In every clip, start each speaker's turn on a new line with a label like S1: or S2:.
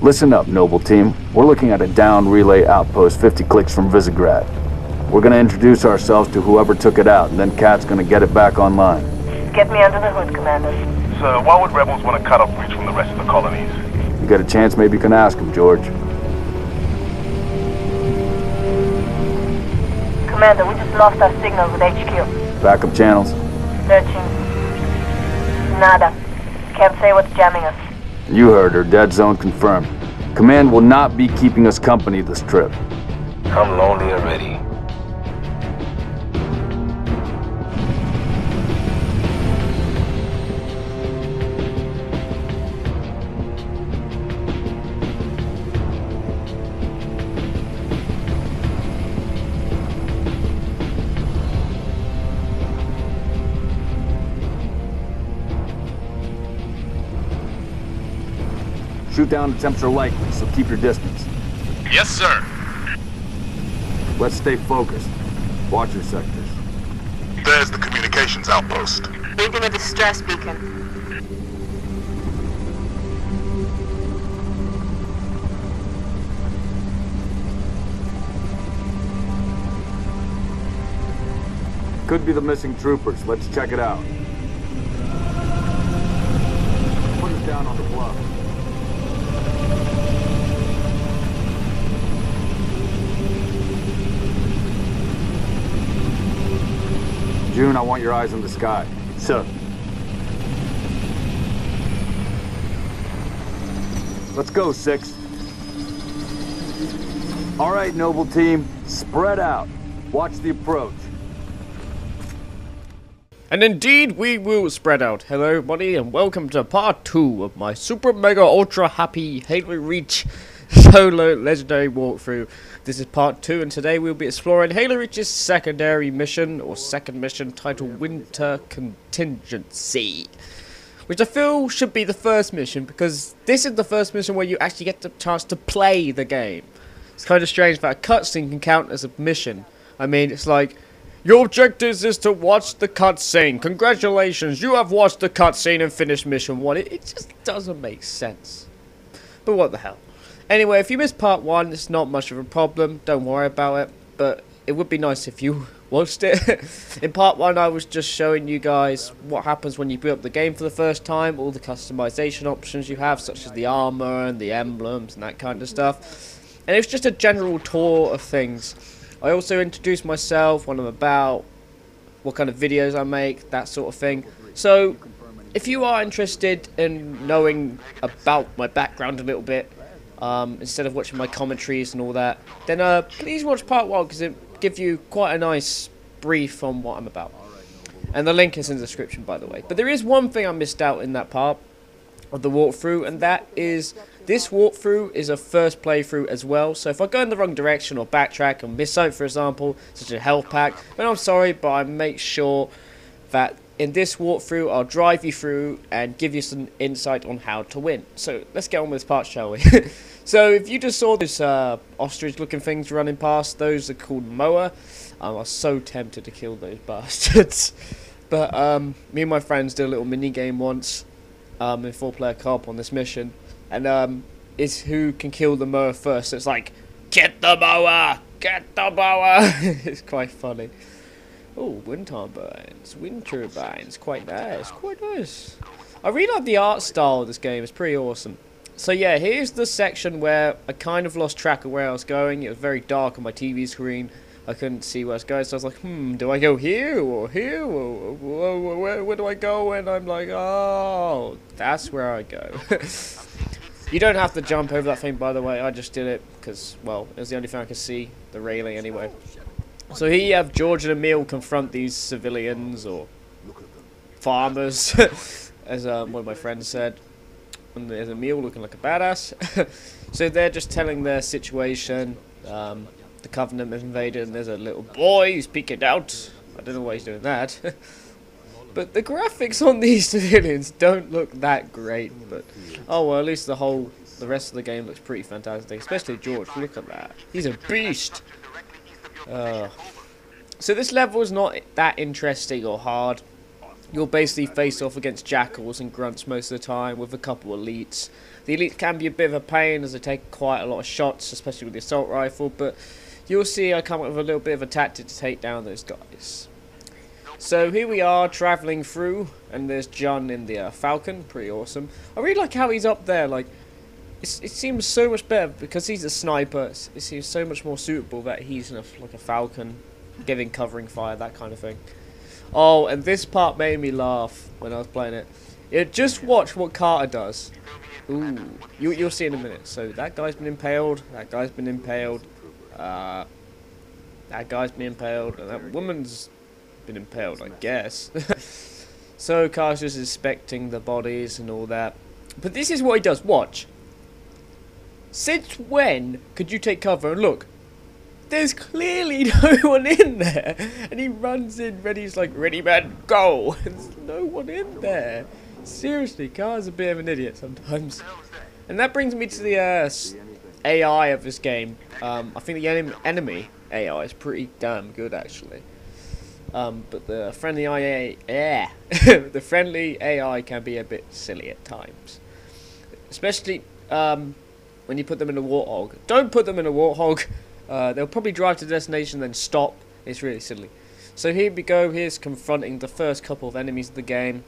S1: Listen up, noble team. We're looking at a down relay outpost 50 clicks from Visegrad. We're gonna introduce ourselves to whoever took it out, and then Kat's gonna get it back online.
S2: Get me under the hood, Commander.
S3: Sir, why would rebels want to cut off reach from the rest of the colonies?
S1: You get a chance, maybe you can ask him, George.
S2: Commander, we just lost our signal with HQ.
S1: Backup channels?
S2: Searching. Nada. Can't say what's jamming us.
S1: You heard her. Dead zone confirmed. Command will not be keeping us company this trip.
S3: I'm lonely already.
S1: Shoot down attempts are likely, so keep your distance.
S3: Yes, sir.
S1: Let's stay focused. Watch your sectors.
S3: There's the communications outpost.
S2: Reading a distress beacon.
S1: Could be the missing troopers. Let's check it out. Put us down on the bluff. June, I want your eyes on the sky.
S4: Sir.
S1: Let's go, 6. All right, noble team, spread out. Watch the approach.
S4: And indeed, we will spread out. Hello, everybody, and welcome to part 2 of my super mega ultra happy Halo Reach solo legendary walkthrough. This is part 2, and today we'll be exploring Halo Reach's secondary mission, or second mission, titled Winter Contingency, which I feel should be the first mission, because this is the first mission where you actually get the chance to play the game. It's kind of strange that a cutscene can count as a mission. I mean, it's like, your objective is to watch the cutscene. Congratulations, you have watched the cutscene and finished mission 1. It just doesn't make sense. But what the hell. Anyway, if you missed part 1, it's not much of a problem. Don't worry about it. But it would be nice if you watched it. In part 1, I was just showing you guys what happens when you boot up the game for the first time. All the customization options you have, such as the armor and the emblems and that kind of stuff. And it was just a general tour of things. I also introduced myself, what I'm about, what kind of videos I make, that sort of thing. So, if you are interested in knowing about my background a little bit, instead of watching my commentaries and all that, then please watch part 1, because it gives you quite a nice brief on what I'm about. And the link is in the description, by the way. But there is one thing I missed out in that part of the walkthrough, and that is this walkthrough is a first playthrough as well. So if I go in the wrong direction or backtrack and miss something, for example, such as a health pack, then I'm sorry, but I make sure that in this walkthrough I'll drive you through and give you some insight on how to win. So let's get on with this part, shall we? So if you just saw those ostrich looking things running past, those are called Moa. I was so tempted to kill those bastards. But me and my friends did a little mini game once in 4-player co-op on this mission, and it's who can kill the Moa first. So it's like, get the Moa, get the Moa. It's quite funny. Oh, wind turbines, quite nice, quite nice. I really like the art style of this game, it's pretty awesome. So yeah, here's the section where I kind of lost track of where I was going. It was very dark on my TV screen. I couldn't see where I was going, so I was like, do I go here, or here, or where do I go? And I'm like, oh, that's where I go. You don't have to jump over that thing, by the way. I just did it because, well, it was the only thing I could see, the railing anyway. So here you have George and Emil confront these civilians, or farmers, as one of my friends said. And there's Emil looking like a badass. So they're just telling their situation. The Covenant have invaded, and there's a little boy who's peeking out. I don't know why he's doing that. But the graphics on these civilians don't look that great. But oh well, at least the rest of the game looks pretty fantastic. Especially George. Look at that. He's a beast. So this level is not that interesting or hard. you'll basically face off against jackals and grunts most of the time with a couple of elites. The elites can be a bit of a pain as they take quite a lot of shots, especially with the assault rifle, but you'll see I come up with a little bit of a tactic to take down those guys. So here we are travelling through, and there's John in the Falcon, pretty awesome. I really like how he's up there, like, it seems so much better because he's a sniper. It seems so much more suitable that he's in like a Falcon, giving covering fire, that kind of thing. Oh, and this part made me laugh when I was playing it. Just watch what Carter does. Ooh, you'll see in a minute. So that guy's been impaled. That guy's been impaled. That guy's been impaled, and that woman's been impaled, I guess. So Carter's just inspecting the bodies and all that. But this is what he does. Watch. Since when could you take cover? And look, there's clearly no one in there. And he runs in ready. He's like, ready man, go. And there's no one in there. Seriously, Carter's a bit of an idiot sometimes. And that brings me to the AI of this game. I think the enemy AI is pretty damn good, actually. But the friendly the friendly AI can be a bit silly at times, especially when you put them in a warthog. Don't put them in a warthog. They'll probably drive to the destination, then stop. It's really silly. So here we go. Here's confronting the first couple of enemies of the game.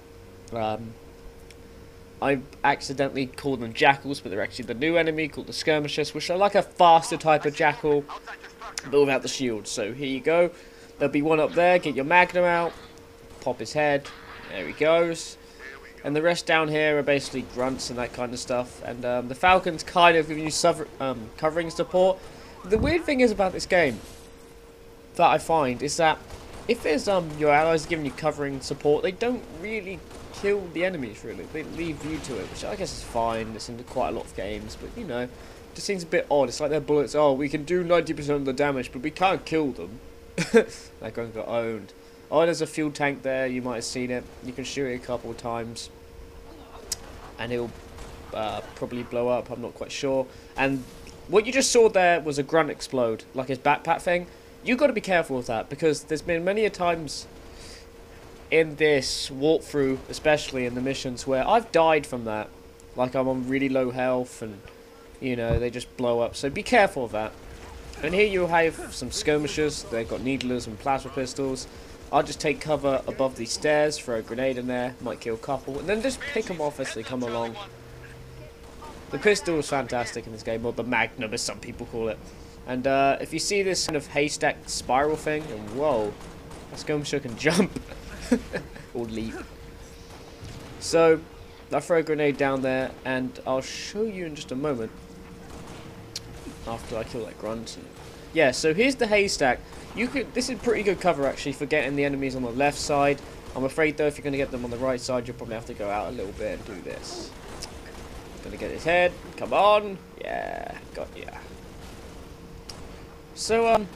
S4: I accidentally called them jackals, but they're actually the new enemy called the skirmishers, which are like a faster type of jackal, but without the shield. So here you go. There'll be one up there. Get your magnum out. Pop his head. There he goes. And the rest down here are basically grunts and that kind of stuff. And the Falcon's kind of giving you covering support. The weird thing is about this game that I find is that if there's your allies giving you covering support, they don't really kill the enemies, really. They leave you to it, which I guess is fine. It's in quite a lot of games, but you know, it just seems a bit odd. It's like their bullets, oh, we can do 90% of the damage, but we can't kill them. That gun got owned. Oh, there's a fuel tank there. You might have seen it. You can shoot it a couple of times, and it'll probably blow up. I'm not quite sure. And what you just saw there was a grunt explode, like his backpack thing. You've got to be careful with that, because there's been many a times in this walkthrough, especially in the missions, where I've died from that. Like I'm on really low health, and you know, they just blow up. So be careful of that. And here you have some skirmishers. They've got needlers and plasma pistols. I'll just take cover above these stairs, throw a grenade in there, might kill a couple, and then just pick them off as they come along. The pistol is fantastic in this game, or the magnum as some people call it. And if you see this kind of haystack spiral thing, and whoa, that skirmisher can jump. Or leap. So, I'll throw a grenade down there, and I'll show you in just a moment. After I kill that grunt. Yeah, so here's the haystack. This is pretty good cover actually for getting the enemies on the left side. I'm afraid though, if you're going to get them on the right side, you'll probably have to go out a little bit and do this. Gonna get his head. Come on. Yeah, got ya. So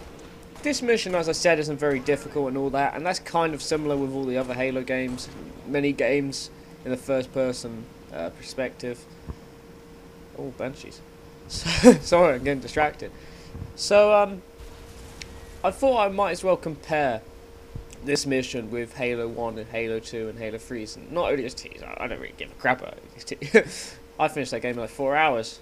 S4: this mission, as I said, isn't very difficult and all that, and that's kind of similar with all the other Halo games. Many games in the first-person perspective. Oh, Banshees. Sorry, I'm getting distracted. So, I thought I might as well compare this mission with Halo 1 and Halo 2 and Halo 3. And not ODSTs, I don't really give a crap about ODSTs. I finished that game in like 4 hours.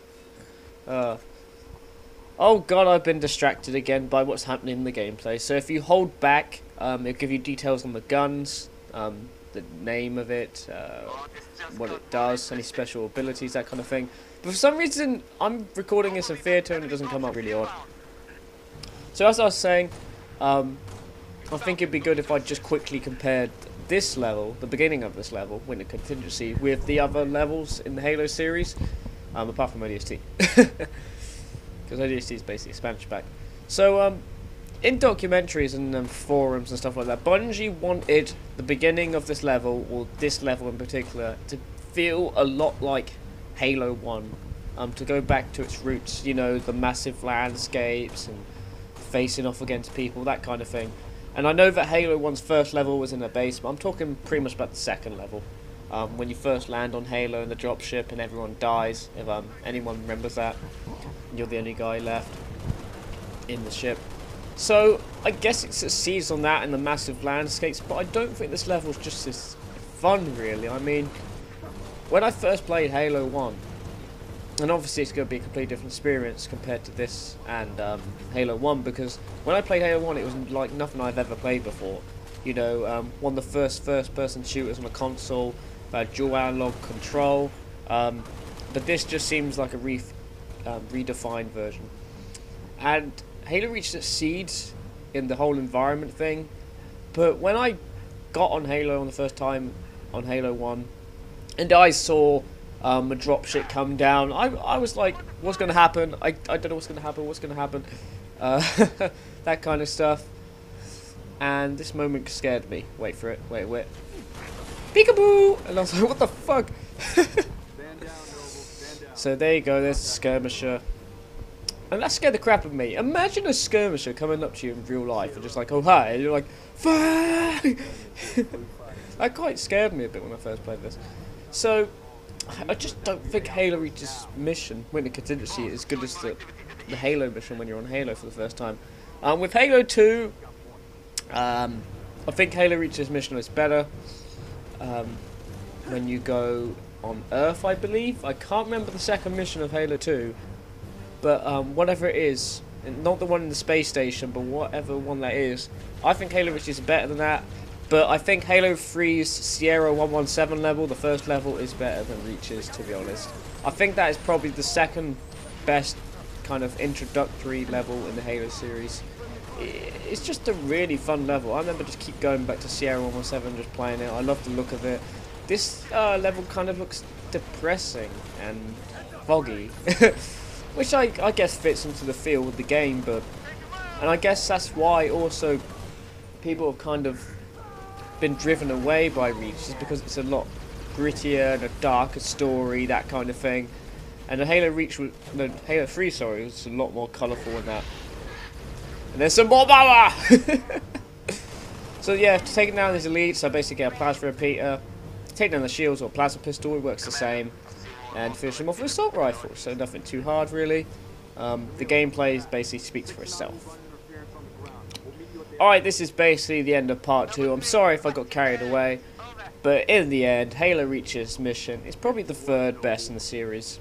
S4: Oh god, I've been distracted again by what's happening in the gameplay. So if you hold back, it'll give you details on the guns, the name of it, what it does, any special abilities, that kind of thing. But for some reason, I'm recording this in theatre and it doesn't come up really odd. So as I was saying, I think it'd be good if I just quickly compared this level, the beginning of this level, Winter Contingency, with the other levels in the Halo series, apart from ODST. Because ODST is basically Spanish back. So, in documentaries and forums and stuff like that, Bungie wanted the beginning of this level, or this level in particular, to feel a lot like Halo 1. To go back to its roots, you know, the massive landscapes and facing off against people, that kind of thing. And I know that Halo 1's first level was in a base, but I'm talking pretty much about the second level. When you first land on Halo in the dropship and everyone dies, if anyone remembers that. You're the only guy left in the ship. So, I guess it succeeds on that in the massive landscapes, but I don't think this level is just as fun, really. I mean, when I first played Halo 1, and obviously it's going to be a completely different experience compared to this and Halo 1, because when I played Halo 1 it was like nothing I've ever played before. You know, one of the first-person shooters on a console, dual analog control, but this just seems like a redefined version. And Halo Reach succeeds in the whole environment thing, but when I got on Halo on the first time on Halo 1, and I saw a dropship come down, I was like, what's going to happen? I don't know what's going to happen, that kind of stuff. And this moment scared me. Wait for it, wait. Peekaboo! And I was like, what the fuck? So there you go, there's the skirmisher. And that scared the crap out of me. Imagine a skirmisher coming up to you in real life and just like, oh hi, and you're like, fuck! That quite scared me a bit when I first played this. So, I just don't think Halo Reach's mission, when the contingency, is as good as the Halo mission when you're on Halo for the first time. With Halo 2, I think Halo Reach's mission is better. When you go on Earth, I believe. I can't remember the second mission of Halo 2, but whatever it is, not the one in the space station, but whatever one that is, I think Halo Reach is better than that. But I think Halo 3's Sierra 117 level, the first level, is better than Reach's, to be honest. I think that is probably the second best kind of introductory level in the Halo series. It's just a really fun level. I remember just keep going back to Sierra 117, just playing it. I love the look of it. This level kind of looks depressing and foggy, which I guess fits into the feel of the game. And I guess that's why also people have kind of been driven away by Reach, is because it's a lot grittier and a darker story, that kind of thing. And the Halo 3, sorry, was a lot more colourful in that. And there's some more power! So yeah, to take down these elites, I basically get a plasma repeater. Take down the shields or plasma pistol, it works the same. And finish them off with assault rifle, so nothing too hard really. The gameplay basically speaks for itself. Alright, this is basically the end of part 2. I'm sorry if I got carried away, but in the end, Halo Reach's mission is probably the third best in the series.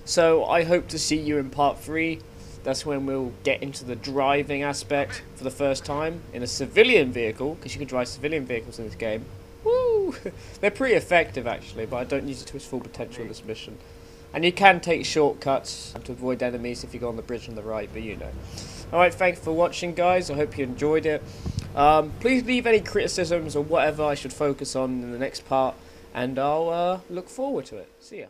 S4: So I hope to see you in part 3. That's when we'll get into the driving aspect for the first time in a civilian vehicle, because you can drive civilian vehicles in this game. Woo! They're pretty effective actually, but I don't use it to its full potential in this mission. And you can take shortcuts to avoid enemies if you go on the bridge on the right, but you know. Alright, thanks for watching guys, I hope you enjoyed it. Please leave any criticisms or whatever I should focus on in the next part, and I'll look forward to it. See ya.